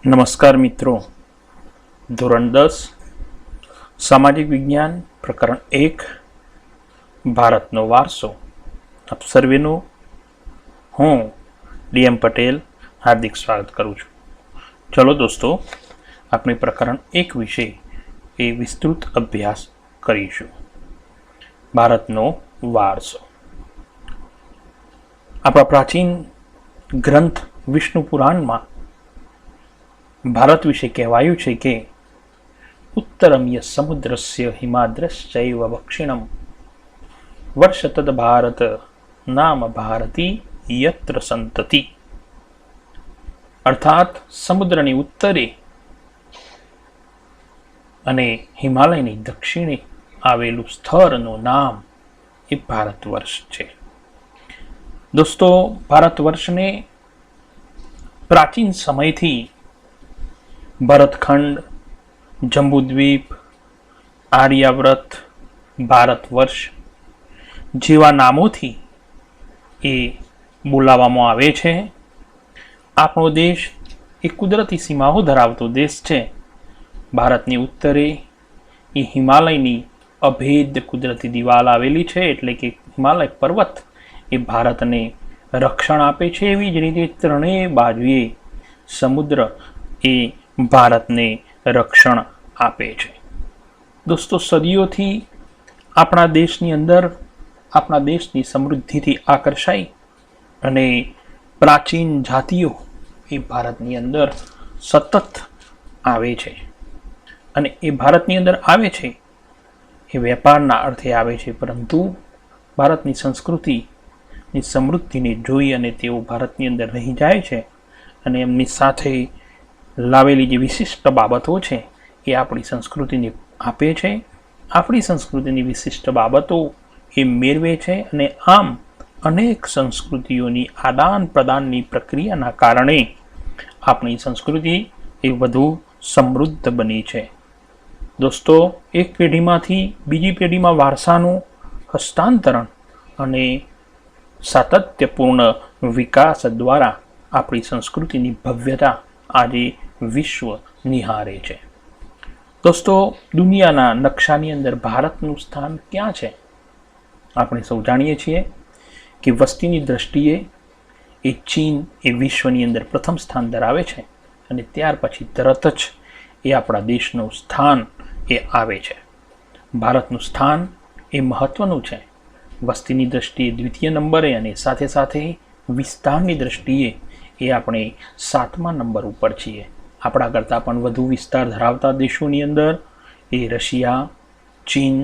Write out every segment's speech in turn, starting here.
નમસ્કાર મિત્રો, ધોરણ 10 સામાજિક વિજ્ઞાન પ્રકરણ 1 ભારતનો વારસો. આપ સર્વેનું હું ડીએમ પટેલ હાર્દિક સ્વાગત કરું છું. ચલો દોસ્તો, આપણે પ્રકરણ 1 વિશે એ વિસ્તૃત અભ્યાસ કરીશું. ભારતનો વારસો. આપણા પ્રાચીન ગ્રંથ વિષ્ણુ પુરાણમાં ભારત વિશે કહેવાયું છે કે ઉત્તરમ્ય સમુદ્રસ્ય હિમાદ્રશ્ચૈવ દક્ષિણમ વર્ષતદ ભારત નામ ભારતી યત્ર સંતતિ. અર્થાત સમુદ્રની ઉત્તરે અને હિમાલયની દક્ષિણે આવેલું સ્થળનું નામ એ ભારત વર્ષ છે. દોસ્તો, ભારત વર્ષને પ્રાચીન સમયથી ભરતખંડ, જંબુદ્વીપ, આર્યાવ્રત, ભારત વર્ષ જેવા નામોથી એ બોલાવવામાં આવે છે. આપણો દેશ એ કુદરતી સીમાઓ ધરાવતો દેશ છે. ભારતની ઉત્તરે એ હિમાલયની અભેદ કુદરતી દિવાલ આવેલી છે, એટલે કે હિમાલય પર્વત એ ભારતને રક્ષણ આપે છે. એવી જ રીતે ત્રણેય બાજુએ સમુદ્ર એ ભારતને રક્ષણ આપે છે. દોસ્તો, સદીઓથી આપણા દેશની અંદર આપણા દેશની સમૃદ્ધિથી આકર્ષાઈ અને પ્રાચીન જાતિઓ એ ભારતની અંદર સતત આવે છે. અને એ ભારતની અંદર આવે છે એ વેપારના અર્થે આવે છે, પરંતુ ભારતની સંસ્કૃતિની સમૃદ્ધિને જોઈ અને તેઓ ભારતની અંદર રહી જાય છે અને એમની સાથે લાવેલી જે વિશિષ્ટ બાબતો છે એ આપણી સંસ્કૃતિને આપે છે. આપણી સંસ્કૃતિની વિશિષ્ટ બાબતો એ મેળવે છે અને આમ અનેક સંસ્કૃતિઓની આદાન પ્રદાનની પ્રક્રિયાના કારણે આપણી સંસ્કૃતિ એ વધુ સમૃદ્ધ બની છે. દોસ્તો, એક પેઢીમાંથી બીજી પેઢીમાં વારસાનું હસ્તાંતરણ અને સાતત્યપૂર્ણ વિકાસ દ્વારા આપણી સંસ્કૃતિની ભવ્યતા આજે વિશ્વ નિહારે છે. દોસ્તો, દુનિયાના નકશાની અંદર ભારતનું સ્થાન ક્યાં છે? આપણે સૌ જાણીએ છીએ કે વસ્તીની દ્રષ્ટિએ એ ચીન એ વિશ્વની અંદર પ્રથમ સ્થાન ધરાવે છે અને ત્યાર પછી તરત જ એ આપણા દેશનું સ્થાન એ આવે છે. ભારતનું સ્થાન એ મહત્વનું છે. વસ્તીની દ્રષ્ટિએ દ્વિતીય નંબરે અને સાથે સાથે વિસ્તારની દ્રષ્ટિએ એ આપણે 7મા નંબર ઉપર છીએ. આપણા કરતાં પણ વધુ વિસ્તાર ધરાવતા દેશોની અંદર એ રશિયા, ચીન,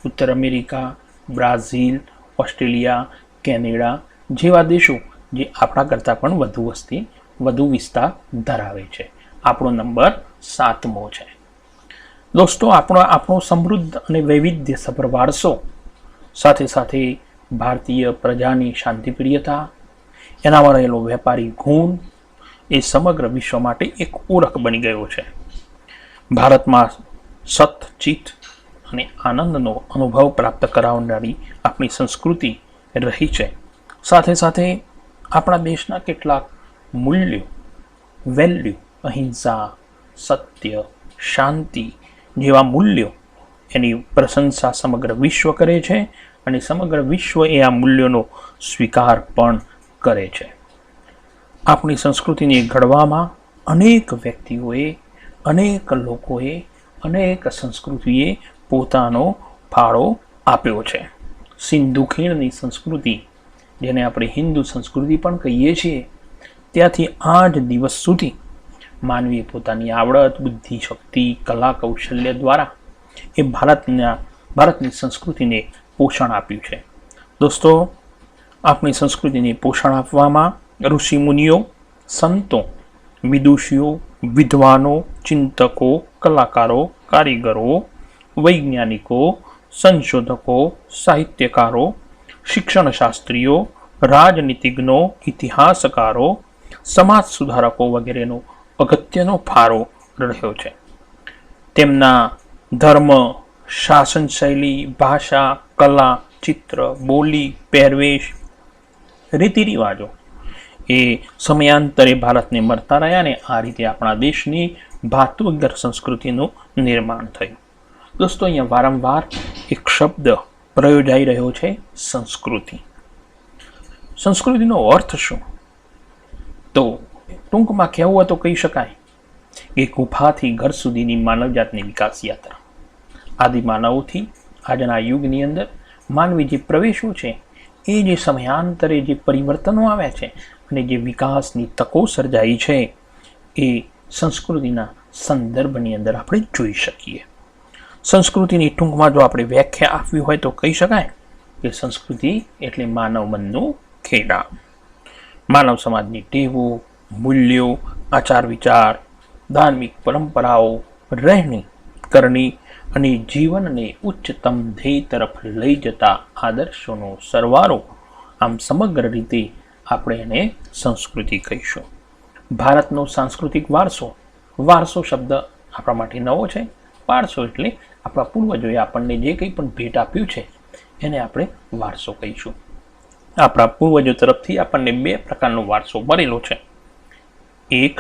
ઉત્તર અમેરિકા, બ્રાઝિલ, ઓસ્ટ્રેલિયા, કેનેડા જેવા દેશો જે આપણા કરતાં પણ વધુ વસ્તી, વધુ વિસ્તાર ધરાવે છે. આપણો નંબર 7મો છે. દોસ્તો, આપણો સમૃદ્ધ અને વૈવિધ્યસભર વારસો સાથે સાથે ભારતીય પ્રજાની શાંતિપ્રિયતા, એનામાં રહેલો વેપારી ગુણ એ સમગ્ર વિશ્વ માટે એક ઓળખ બની ગયો છે. ભારતમાં સત, ચિત્ત અને આનંદનો અનુભવ પ્રાપ્ત કરાવનારી આપણી સંસ્કૃતિ રહી છે. સાથે સાથે આપણા દેશના કેટલાક મૂલ્યો, વેલ્યુ, અહિંસા, સત્ય, શાંતિ જેવા મૂલ્યો એની પ્રશંસા સમગ્ર વિશ્વ કરે છે અને સમગ્ર વિશ્વ એ આ મૂલ્યોનો સ્વીકાર પણ કરે છે. આપણી સંસ્કૃતિને ઘડવામાં અનેક વ્યક્તિઓએ, અનેક લોકોએ, અનેક સંસ્કૃતિએ પોતાનો ફાળો આપ્યો છે. સિંધુ ખીણની સંસ્કૃતિ, જેને આપણે હિન્દુ સંસ્કૃતિ પણ કહીએ છીએ, ત્યાંથી આજ દિવસ સુધી માનવીએ પોતાની આવડત, બુદ્ધિ, શક્તિ, કલા, કૌશલ્ય દ્વારા એ ભારતની સંસ્કૃતિને પોષણ આપ્યું છે. દોસ્તો, આપણી સંસ્કૃતિને પોષણ આપવામાં ઋષિ મુનિઓ, સંતો, વિદુષીઓ, વિદ્વાનો, ચિંતકો, કલાકારો, કારીગરો, વૈજ્ઞાનિકો, સંશોધકો, સાહિત્યકારો, શિક્ષણશાસ્ત્રીઓ, રાજનીતિજ્ઞો, ઇતિહાસકારો, સમાજ સુધારકો વગેરેનો અગત્યનો ફાળો રહ્યો છે. તેમના ધર્મ, શાસન શૈલી, ભાષા, કલા, ચિત્ર, બોલી, પહેરવેશ, રીતિ રિવાજો એ સમયાંતરે ભારતને મળતા રહ્યા ને આ રીતે આપણા દેશની ભાતૃગર સંસ્કૃતિનું નિર્માણ થયું. દોસ્તો, અહીંયા વારંવાર એક શબ્દ પ્રયોજાઈ રહ્યો છે, સંસ્કૃતિ. સંસ્કૃતિનો અર્થ શું? તો ટૂંકમાં કહેવું હોય તો કહી શકાય કે ગુફાથી ઘર સુધીની માનવજાતની વિકાસ યાત્રા. આદિ માનવોથી આજના યુગની અંદર માનવી જે પ્રવેશો છે એ જે સમયાંતરે જે પરિવર્તનો આવ્યા છે અને જે વિકાસની તકો સર્જાઈ છે એ સંસ્કૃતિના સંદર્ભની અંદર આપણે જોઈ શકીએ. સંસ્કૃતિની ટૂંકમાં જો આપણે વ્યાખ્યા આપવી હોય તો કહી શકાય કે સંસ્કૃતિ એટલે માનવ મનનું ખેડાણ. માનવ સમાજની ટેવો, મૂલ્યો, આચાર વિચાર, ધાર્મિક પરંપરાઓ, રહેણી કરણી અને જીવનને ઉચ્ચતમ ધ્યેય તરફ લઈ જતા આદર્શોનો સરવાળો. આમ સમગ્ર રીતે આપણે એને સંસ્કૃતિ કહીશું. ભારતનો સાંસ્કૃતિક વારસો. વારસો શબ્દ આપણા માટે નવો છે. વારસો એટલે આપણા પૂર્વજોએ આપણને જે કંઈ પણ ભેટ આપ્યું છે એને આપણે વારસો કહીશું. આપણા પૂર્વજો તરફથી આપણને બે પ્રકારનો વારસો મળેલો છે. એક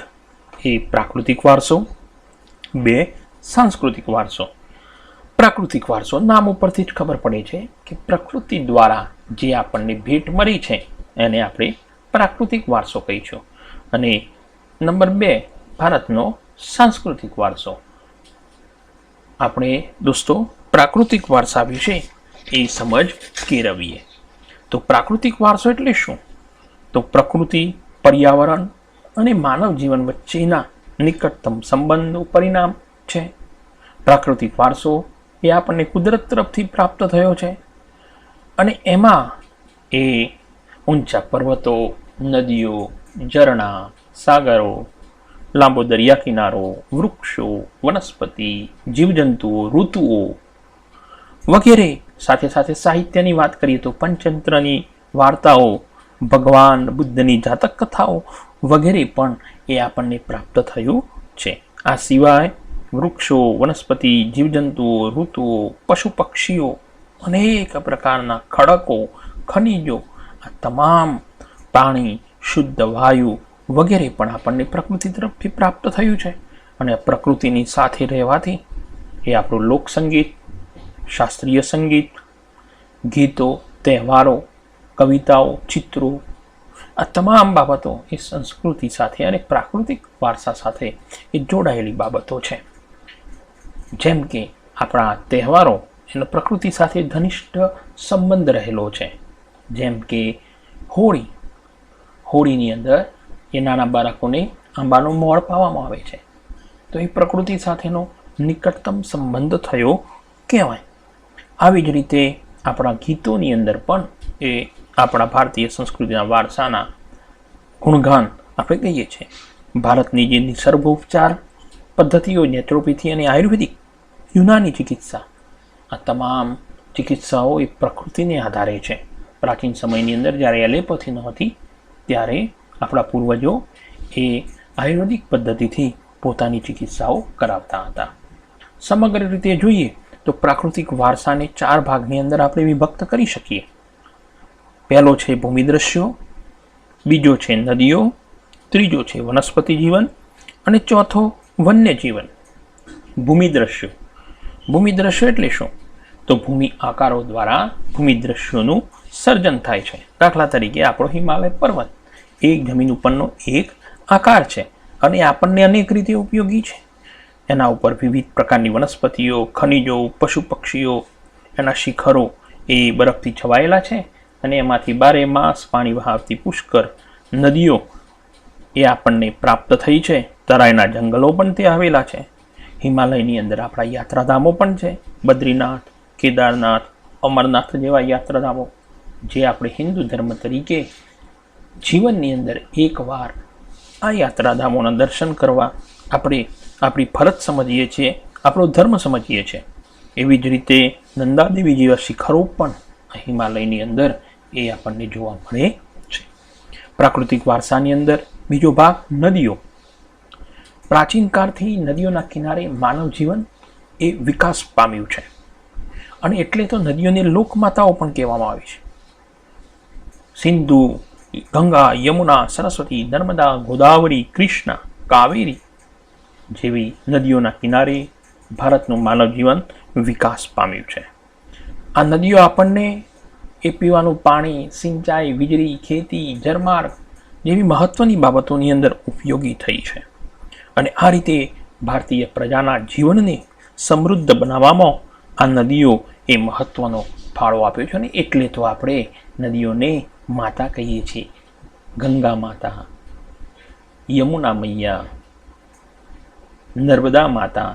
એ પ્રાકૃતિક વારસો, બે સાંસ્કૃતિક વારસો. પ્રાકૃતિક વારસો નામ ઉપરથી જ ખબર પડે છે કે પ્રકૃતિ દ્વારા જે આપણને ભેટ મળી છે એને આપણે પ્રાકૃતિક વારસો કહીશું. અને નંબર બે, ભારતનો સાંસ્કૃતિક વારસો. આપણે દોસ્તો પ્રાકૃતિક વારસા વિશે એ સમજ કેળવીએ. તો પ્રાકૃતિક વારસો એટલે શું? તો પ્રકૃતિ, પર્યાવરણ અને માનવ જીવન વચ્ચેના નિકટતમ સંબંધનું પરિણામ છે. પ્રાકૃતિક વારસો એ આપણને કુદરત તરફથી પ્રાપ્ત થયો છે અને એમાં એ ઊંચા પર્વતો, નદીઓ, ઝરણા, સાગરો, લાંબો દરિયા કિનારો, વૃક્ષો, વનસ્પતિ, જીવજંતુઓ, ઋતુઓ વગેરે. સાથે સાથે સાહિત્યની વાત કરીએ તો પંચતંત્રની વાર્તાઓ, ભગવાન બુદ્ધની જાતક કથાઓ વગેરે પણ એ આપણને પ્રાપ્ત થયું છે. આ સિવાય વૃક્ષો, વનસ્પતિ, જીવજંતુઓ, ઋતુઓ, પશુ પક્ષીઓ, અનેક પ્રકારના ખડકો, ખનિજો, આ તમામ પાણી, શુદ્ધ વાયુ વગેરે પણ આપણને પ્રકૃતિ તરફથી પ્રાપ્ત થયું છે. અને પ્રકૃતિની સાથે રહેવાથી એ આપણું લોકસંગીત, શાસ્ત્રીય સંગીત, ગીતો, તહેવારો, કવિતાઓ, ચિત્રો, આ તમામ બાબતો એ સંસ્કૃતિ સાથે અને પ્રાકૃતિક વારસા સાથે એ જોડાયેલી બાબતો છે. જેમ કે આપણા તહેવારો એનો પ્રકૃતિ સાથે ઘનિષ્ઠ સંબંધ રહેલો છે. જેમ કે હોળીની અંદર એ નાના બાળકોને આંબાનો મોળ પાવામાં આવે છે તો એ પ્રકૃતિ સાથેનો નિકટતમ સંબંધ થયો કહેવાય. આવી જ રીતે આપણા ગીતોની અંદર પણ એ આપણા ભારતીય સંસ્કૃતિના વારસાના ગુણગાન આપણે કહીએ છીએ. ભારતની જે નિસર્ગોપચાર પદ્ધતિઓ, નેચરોપેથી અને આયુર્વેદિક, યુનાની ચિકિત્સા, આ તમામ ચિકિત્સાઓ એ પ્રકૃતિને આધારે છે. પ્રાચીન સમયની અંદર જ્યારે એલોપેથી નહોતી ત્યારે આપણા પૂર્વજો એ આયુર્વેદિક પદ્ધતિથી પોતાની ચિકિત્સાઓ કરાવતા હતા. સમગ્ર રીતે જોઈએ તો પ્રાકૃતિક વારસાને 4 ભાગની અંદર આપણે વિભક્ત કરી શકીએ. પહેલો છે ભૂમિદ્રશ્યો, બીજો છે નદીઓ, ત્રીજો છે વનસ્પતિ જીવન અને ચોથો વન્ય જીવન. ભૂમિદ્રશ્યો. ભૂમિદ્રશ્ય એટલે શું? તો ભૂમિ આકારો દ્વારા ભૂમિદ્રશ્યોનું સર્જન થાય છે. દાખલા તરીકે આપણો હિમાલય પર્વત એક જમીન ઉપરનો એક આકાર છે અને આપણને અનેક રીતે ઉપયોગી છે. એના ઉપર વિવિધ પ્રકારની વનસ્પતિઓ, ખનિજો, પશુ પક્ષીઓ, એના શિખરો એ બરફથી છવાયેલા છે અને એમાંથી 12 માસ પાણી વહાવતી પુષ્કર નદીઓ એ આપણને પ્રાપ્ત થઈ છે. તરાઈના જંગલો પણ ત્યાં આવેલા છે. હિમાલયની અંદર આપણા યાત્રાધામો પણ છે. બદ્રીનાથ, કેદારનાથ, અમરનાથ જેવા યાત્રાધામો જે આપણે હિન્દુ ધર્મ તરીકે જીવનની અંદર એકવાર આ યાત્રાધામોના દર્શન કરવા આપણે આપણી ફરજ સમજીએ છીએ, આપણો ધર્મ સમજીએ છીએ. એવી જ રીતે નંદાદેવી જેવા શિખરો પણ હિમાલયની અંદર એ આપણને જોવા મળે છે. પ્રાકૃતિક વારસાની અંદર બીજો ભાગ નદીઓ. પ્રાચીન કાળથી નદીઓના કિનારે માનવ જીવન એ વિકાસ પામ્યું છે અને એટલે તો નદીઓને લોકમાતાઓ પણ કહેવામાં આવે છે. સિંધુ, ગંગા, યમુના, સરસ્વતી, નર્મદા, ગોદાવરી, કૃષ્ણા, કાવેરી જેવી નદીઓના કિનારે ભારતનું માનવ જીવન વિકાસ પામ્યું છે. આ નદીઓ આપણને એ પીવાનું પાણી, સિંચાઈ, વીજળી, ખેતી, જળમાર્ગ જેવી મહત્વની બાબતોની અંદર ઉપયોગી થઈ છે. અને આ રીતે ભારતીય પ્રજાના જીવનને સમૃદ્ધ બનાવવામાં આ નદીઓ એ મહત્વનો ફાળો આપ્યો છે. અને એટલે તો આપણે નદીઓને માતા કહીએ છીએ. ગંગા માતા, યમુના મૈયા, નર્મદા માતા.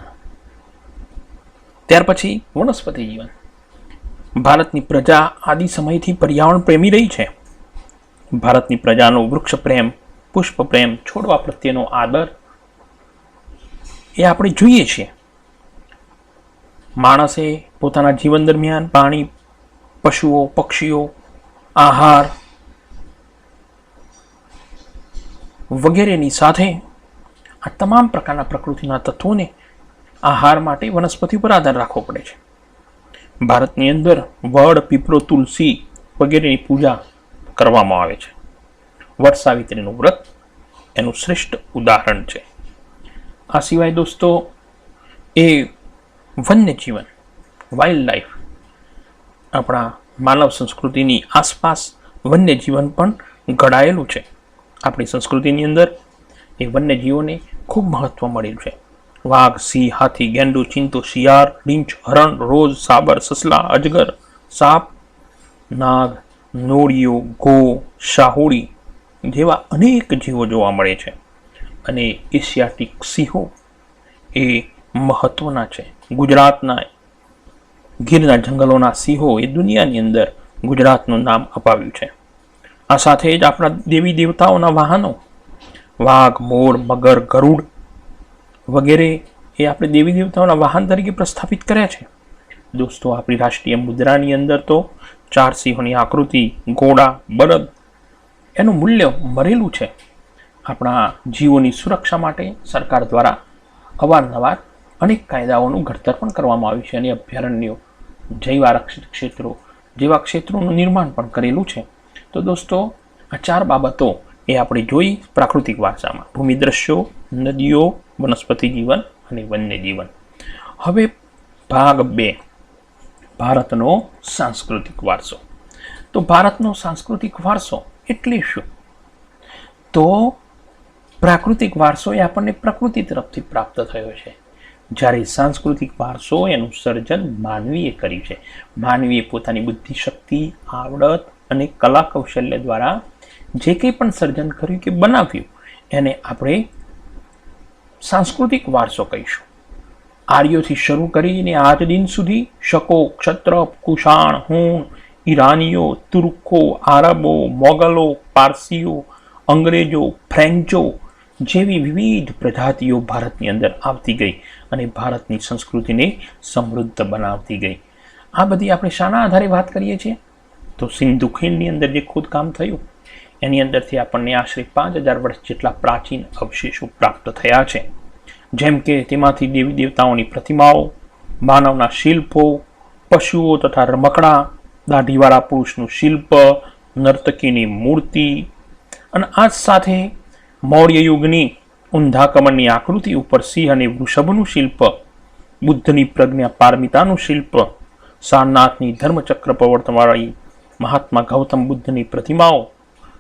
ત્યાર પછી વનસ્પતિ જીવન. ભારતની પ્રજા આદિ સમયથી પર્યાવરણ પ્રેમી રહી છે. ભારતની પ્રજાનો વૃક્ષ પ્રેમ, પુષ્પ પ્રેમ, છોડવા પ્રત્યેનો આદર એ આપણે જોઈએ છીએ. માણસે પોતાના જીવન દરમિયાન પાણી, પશુઓ, પક્ષીઓ, આહાર વગેરેની સાથે આ તમામ પ્રકારના પ્રકૃતિના તત્વોને આહાર માટે વનસ્પતિ પર આધાર રાખવો પડે છે. ભારતની અંદર વડ, પીપળો, તુલસી વગેરેની પૂજા કરવામાં આવે છે. વટ સાવિત્રીનું વ્રત એનું શ્રેષ્ઠ ઉદાહરણ છે. આ સિવાય દોસ્તો એ વન્ય જીવન, વાઇલ્ડ લાઈફ, આપણા માનવ સંસ્કૃતિની આસપાસ વન્ય જીવન પણ ઘડાયેલું છે. આપણી સંસ્કૃતિની અંદર એ વન્યજીવોને ખૂબ મહત્વ મળેલું છે. વાઘ, સિંહ, હાથી, ગેંડુ, ચિંતો, શિયાળ, રીંછ, હરણ, રોઝ, સાબર, સસલા, અજગર, સાપ, નાગ, નોળિયો, ગો, શાહુડી જેવા અનેક જીવો જોવા મળે છે. અને એશિયાટિક સિંહો એ મહત્વના છે. ગુજરાતના ગીરના જંગલોના સિંહો એ દુનિયાની અંદર ગુજરાતનું નામ અપાવ્યું છે. આ સાથે જ આપણા દેવી દેવતાઓના વાહનો વાઘ, મોર, મગર, ગરુડ વગેરે એ આપણે દેવી દેવતાઓના વાહન તરીકે પ્રસ્થાપિત કર્યા છે. દોસ્તો આપણી રાષ્ટ્રીય મુદ્રાની અંદર તો 4 સિંહોની આકૃતિ, ઘોડા, બળદ એનું મૂલ્ય મરેલું છે. આપણા જીવોની સુરક્ષા માટે સરકાર દ્વારા અવારનવાર અનેક કાયદાઓનું ઘડતર પણ કરવામાં આવ્યું છે. અને અભયારણ્યો, જૈવ આરક્ષિત ક્ષેત્રો જેવા ક્ષેત્રોનું નિર્માણ પણ કરેલું છે. તો દોસ્તો આ 4 બાબતો એ આપણે જોઈ પ્રાકૃતિક વારસામાં: ભૂમિ દ્રશ્યો, નદીઓ, વનસ્પતિ જીવન અને વન્ય જીવન. હવે ભાગ 2, ભારતનો સાંસ્કૃતિક વારસો. તો ભારતનો સાંસ્કૃતિક વારસો એટલે શું? તો પ્રાકૃતિક વારસો એ આપણને પ્રકૃતિ તરફથી પ્રાપ્ત થયો છે, જ્યારે સાંસ્કૃતિક વારસો એનું સર્જન માનવીએ કર્યું છે. માનવીએ પોતાની બુદ્ધિશક્તિ, આવડત અને કલા કૌશલ્ય દ્વારા જે કંઈ પણ સર્જન કર્યું કે બનાવ્યું એને આપણે સાંસ્કૃતિક વારસો કહીશું. આર્યોથી શરૂ કરીને આજ દિન સુધી શકો, ક્ષત્રપ, કુષાણ, હુણ, ઈરાનીઓ, તુર્કો, આરબો, મોગલો, પારસીઓ, અંગ્રેજો, ફ્રેન્ચો જેવી વિવિધ પ્રજાતિઓ ભારતની અંદર આવતી ગઈ અને ભારતની સંસ્કૃતિને સમૃદ્ધ બનાવતી ગઈ. આ બધી આપણે શાના આધારે વાત કરીએ છીએ? તો સિંધુ ખીણની અંદર જે ખોદકામ થયું એની અંદરથી આપણને આશરે 5000 વર્ષ જેટલા પ્રાચીન અવશેષો પ્રાપ્ત થયા છે. જેમ કે તેમાંથી દેવી દેવતાઓની પ્રતિમાઓ, માનવના શિલ્પો, પશુઓ તથા રમકડા, દાઢીવાળા પુરુષનું શિલ્પ, નર્તકીની મૂર્તિ અને આ સાથે મૌર્ય યુગની ઊંધા કમળની આકૃતિ ઉપર સિંહ અને વૃષભનું શિલ્પ, બુદ્ધની પ્રજ્ઞા પારમિતાનું શિલ્પ, સારનાથની ધર્મચક્ર પ્રવર્તનવાળી મહાત્મા ગૌતમ બુદ્ધની પ્રતિમાઓ,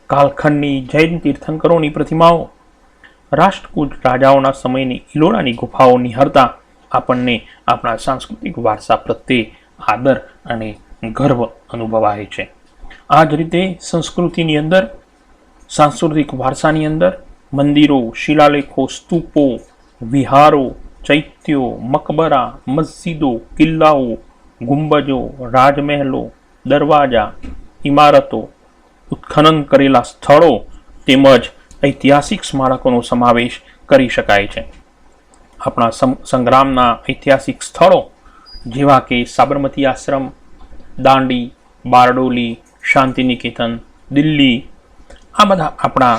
કાલખંડની જૈન તીર્થંકરોની પ્રતિમાઓ, રાષ્ટ્રકૂટ રાજાઓના સમયની ઇલોરાની ગુફાઓ નિહાળતા આપણને આપણા સાંસ્કૃતિક વારસા પ્રત્યે આદર અને ગર્વ અનુભવાય છે. આ જ રીતે સંસ્કૃતિની અંદર, સાંસ્કૃતિક વારસાની અંદર મંદિરો, શિલાલેખો, સ્તૂપો, વિહારો, ચૈત્યો, મકબરા, મસ્જિદો, કિલ્લાઓ, ગુંબજો, રાજમહેલો, દરવાજા, ઇમારતો, ઉત્ખનન કરેલા સ્થળો તેમજ ઐતિહાસિક સ્મારકોનો સમાવેશ કરી શકાય છે. આપણા સંગ્રામના ઐતિહાસિક સ્થળો જેવા કે સાબરમતી આશ્રમ, દાંડી, બારડોલી, શાંતિનિકેતન, દિલ્હી, આ બધા આપણા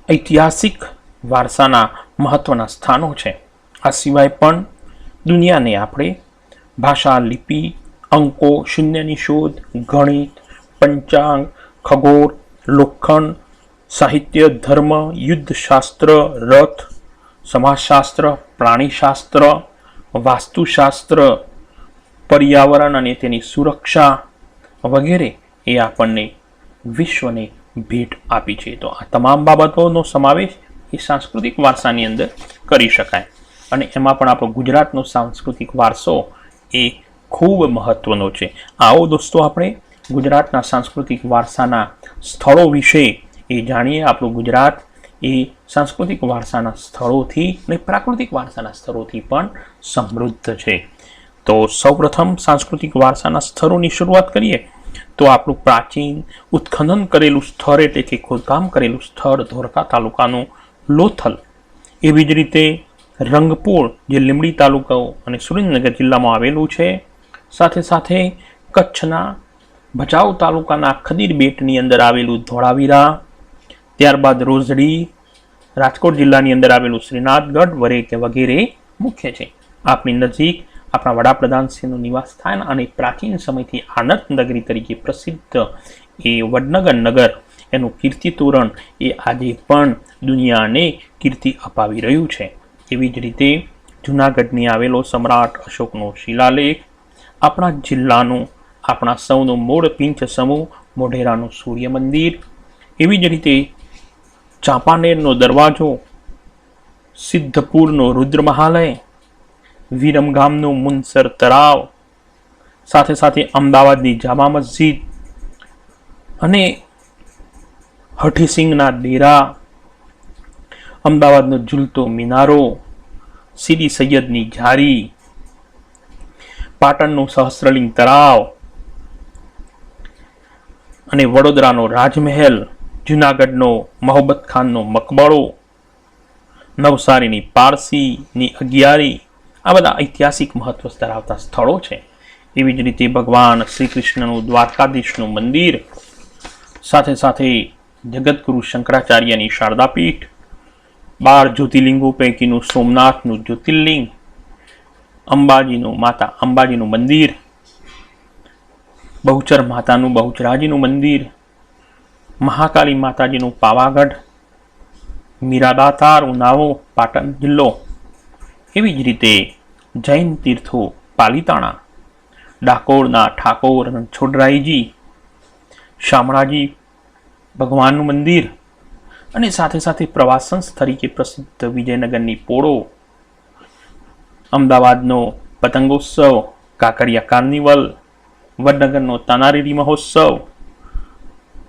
ઐતિહાસિક વારસાના મહત્વના સ્થાનો છે. આ સિવાય પણ દુનિયાને આપણે ભાષા, લિપિ, અંકો, શૂન્યની શોધ, ગણિત, પંચાંગ, ખગોળ, લોખંડ, સાહિત્ય, ધર્મ, યુદ્ધશાસ્ત્ર, રથ, સમાજશાસ્ત્ર, પ્રાણીશાસ્ત્ર, વાસ્તુશાસ્ત્ર, પર્યાવરણ અને તેની સુરક્ષા વગેરે એ આપણને વિશ્વને ભેટ આપી છે. તો આ તમામ બાબતોનો સમાવેશ એ સાંસ્કૃતિક વારસાની અંદર કરી શકાય અને એમાં પણ આપણો ગુજરાતનો સાંસ્કૃતિક વારસો એ ખૂબ મહત્વનો છે. આવો દોસ્તો આપણે ગુજરાતના સાંસ્કૃતિક વારસાના સ્થળો વિશે એ જાણીએ. આપણું ગુજરાત એ સાંસ્કૃતિક વારસાના સ્થળોથી અને પ્રાકૃતિક વારસાના સ્થળોથી પણ સમૃદ્ધ છે. તો સૌપ્રથમ સાંસ્કૃતિક વારસાના સ્થળોની શરૂઆત કરીએ તો આપણું પ્રાચીન ઉત્ખનન કરેલું સ્થળ એટલે કે ખોદકામ કરેલું સ્થળ ધોળકા તાલુકાનું લોથલ, એવી જ રીતે રંગપુર જે લીંબડી તાલુકો અને સુરેન્દ્રનગર જિલ્લામાં આવેલું છે. સાથે સાથે કચ્છના ભચાઉ તાલુકાના ખદીર બેટની અંદર આવેલું ધોળાવીરા, ત્યારબાદ રોજડી, રાજકોટ જિલ્લાની અંદર આવેલું શ્રીનાથગઢ વગેરે મુખ્ય છે. આપણી નજીક આપણા વડાપ્રધાનશ્રીનું નિવાસ સ્થાન અને પ્રાચીન સમયથી આનંદ નગરી તરીકે પ્રસિદ્ધ એ વડનગર નગર, એનું કીર્તિ તોરણ એ આજે પણ દુનિયાને કીર્તિ અપાવી રહ્યું છે. એવી જ રીતે જૂનાગઢની આવેલો સમ્રાટ અશોકનો શિલાલેખ, આપણા જિલ્લાનું આપણા સૌનો મૂળ પિંચ સમૂહ મોઢેરાનું સૂર્ય મંદિર, એવી જ રીતે ચાંપાનેરનો દરવાજો, સિદ્ધપુરનો રુદ્ર મહાલય, વિરમગામનું મુનસર તળાવ, સાથે સાથે અમદાવાદની જામા મસ્જિદ અને હઠીસિંગના ડેરા, અમદાવાદનો ઝૂલતો મિનારો, સીદી સૈયદની જારી, પાટણનું સહસ્ત્રલિંગ તળાવ અને વડોદરાનો રાજમહેલ, જૂનાગઢનો મહોબ્બત ખાનનો મકબરો, નવસારીની પારસીની અગિયારી, આ બધા ઐતિહાસિક મહત્વ ધરાવતા સ્થળો છે. એવી જ રીતે ભગવાન શ્રી કૃષ્ણનું દ્વારકાધીશનું મંદિર, સાથે સાથે જગતગુરુ શંકરાચાર્યની શારદાપીઠ, 12 જ્યોતિર્લિંગો પૈકીનું સોમનાથનું જ્યોતિર્લિંગ, માતા અંબાજીનું મંદિર, બહુચર માતાનું બહુચરાજીનું મંદિર, મહાકાળી માતાજીનું પાવાગઢ, મીરાદાતાર ઉનાવો પાટણ જિલ્લો, એવી જ રીતે જૈન તીર્થો પાલિતાણા, ડાકોરના ઠાકોર છોડરાઈજી, શામળાજી ભગવાનનું મંદિર અને સાથે સાથે પ્રવાસન તરીકે પ્રસિદ્ધ વિજયનગરની પોળો, અમદાવાદનો પતંગોત્સવ, કાંકરિયા કાર્નિવલ, વડનગરનો તાનારીરી મહોત્સવ,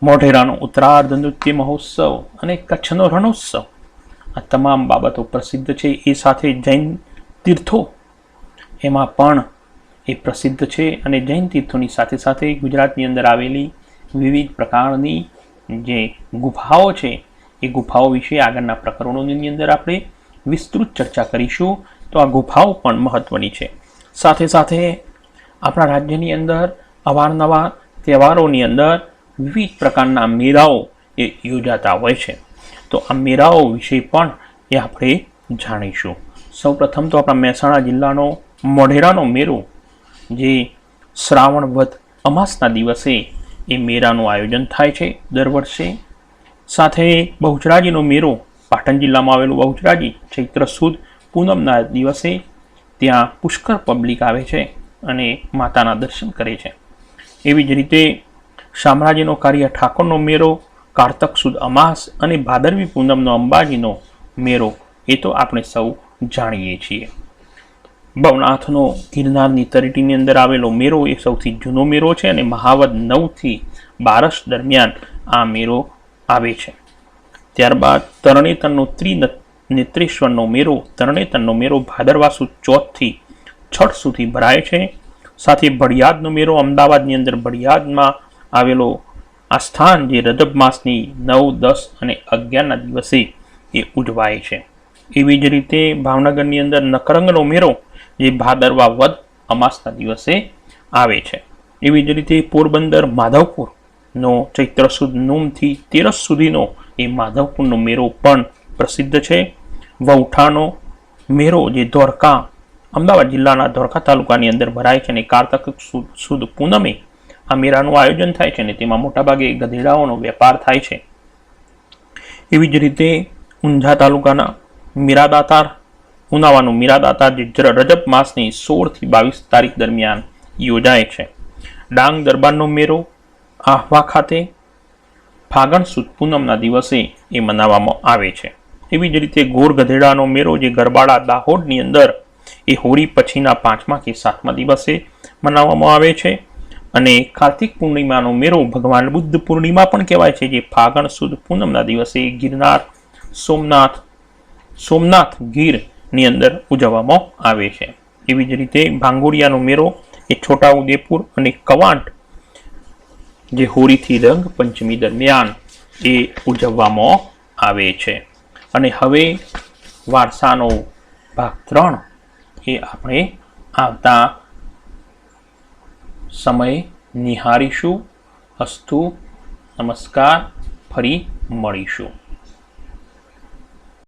મોઢેરાનો ઉત્તરાર્ધ નૃત્ય મહોત્સવ અને કચ્છનો રણોત્સવ, આ તમામ બાબતો પ્રસિદ્ધ છે. એ સાથે જૈન તીર્થો એમાં પણ એ પ્રસિદ્ધ છે અને જૈન તીર્થોની સાથે સાથે ગુજરાતની અંદર આવેલી વિવિધ પ્રકારની જે ગુફાઓ છે એ ગુફાઓ વિશે આગળના પ્રકરણોની અંદર આપણે વિસ્તૃત ચર્ચા કરીશું. તો આ ગુફાઓ પણ મહત્વની છે. સાથે સાથે આપણા રાજ્યની અંદર અવારનવાર તહેવારોની અંદર વિવિધ પ્રકારના મેળાઓ એ યોજાતા હોય છે. તો આ મેળાઓ વિશે પણ એ આપણે જાણીશું. સૌપ્રથમ તો આપણા મહેસાણા જિલ્લાનો મોઢેરાનો મેળો, જે શ્રાવણ વદ અમાસના દિવસે એ મેળાનું આયોજન થાય છે દર વર્ષે. સાથે બહુચરાજીનો મેળો, પાટણ જિલ્લામાં આવેલું બહુચરાજી, ચૈત્ર સુદ પૂનમના દિવસે ત્યાં પુષ્કળ પબ્લિક આવે છે અને માતાના દર્શન કરે છે. એવી જ રીતે શામળાજીનો કાળિયા ઠાકોરનો મેળો, કારતક સુદ અમાસ અને ભાદરવી પૂનમનો અંબાજીનો મેળો એ તો આપણે સૌ જાણીએ છીએ. ભવનાથનો ગિરનારની તળેટીની અંદર આવેલો મેળો એ સૌથી જૂનો મેળો છે અને મહાવદ 9 થી 12 દરમિયાન આ મેળો આવે છે. ત્યારબાદ તરણેતરનો ત્રિનેત્રેશ્વરનો મેળો, તરણેતરનો મેળો ભાદરવા સુદ 4 થી 6 સુધી ભરાય છે. સાથે ભડિયાદનો મેળો અમદાવાદની અંદર ભડિયાદમાં આવેલો આ સ્થાન જે રજબ માસની 9, 10 અને 11ના દિવસે એ ઉજવાય છે. એવી જ રીતે ભાવનગરની અંદર નકરંગનો મેળો જે ભાદરવા વદ અમાસના દિવસે આવે છે. એવી જ રીતે પોરબંદર માધવપુરનો ચૈત્ર સુદ 9 થી 13 સુધીનો એ માધવપુરનો મેળો પણ પ્રસિદ્ધ છે. વૌઠાનો મેળો જે ધોળકા અમદાવાદ જિલ્લાના ધોળકા તાલુકાની અંદર ભરાય છે અને કારતક સુદ પૂનમે આ મેળાનું આયોજન થાય છે ને તેમાં મોટાભાગે ગધેડાઓનો વેપાર થાય છે. એવી જ રીતે ઊંઝા તાલુકાના મીરાદાતાર ઉનાવાનું મીરાદાતાર જે રજબ માસની 16 થી 22 તારીખ દરમિયાન યોજાય છે. ડાંગ દરબારનો મેળો આહવા ખાતે ફાગણ સુદ પૂનમના દિવસે એ મનાવવામાં આવે છે. એવી જ રીતે ગોર ગધેડાનો મેળો જે ગરબાડા દાહોદની અંદર એ હોળી પછીના 5મા કે 7મા દિવસે મનાવવામાં આવે છે. અને કાર્તિક પૂર્ણિમાનો મેળો ભગવાન બુદ્ધ પૂર્ણિમા પણ કહેવાય છે, જે ફાગણ સુદ પૂનમના દિવસે ગિરનાર સોમનાથ ગીરની અંદર ઉજવવામાં આવે છે. એવી જ રીતે ભાંગોળિયાનો મેળો એ છોટા ઉદેપુર અને કવાંટ જે હોળીથી રંગ પંચમી દરમિયાન એ ઉજવવામાં આવે છે. અને હવે વારસાનો ભાગ 3 એ આપણે આવતા સમય નિહાળીશું. અસ્તુ, નમસ્કાર, ફરી મળીશું.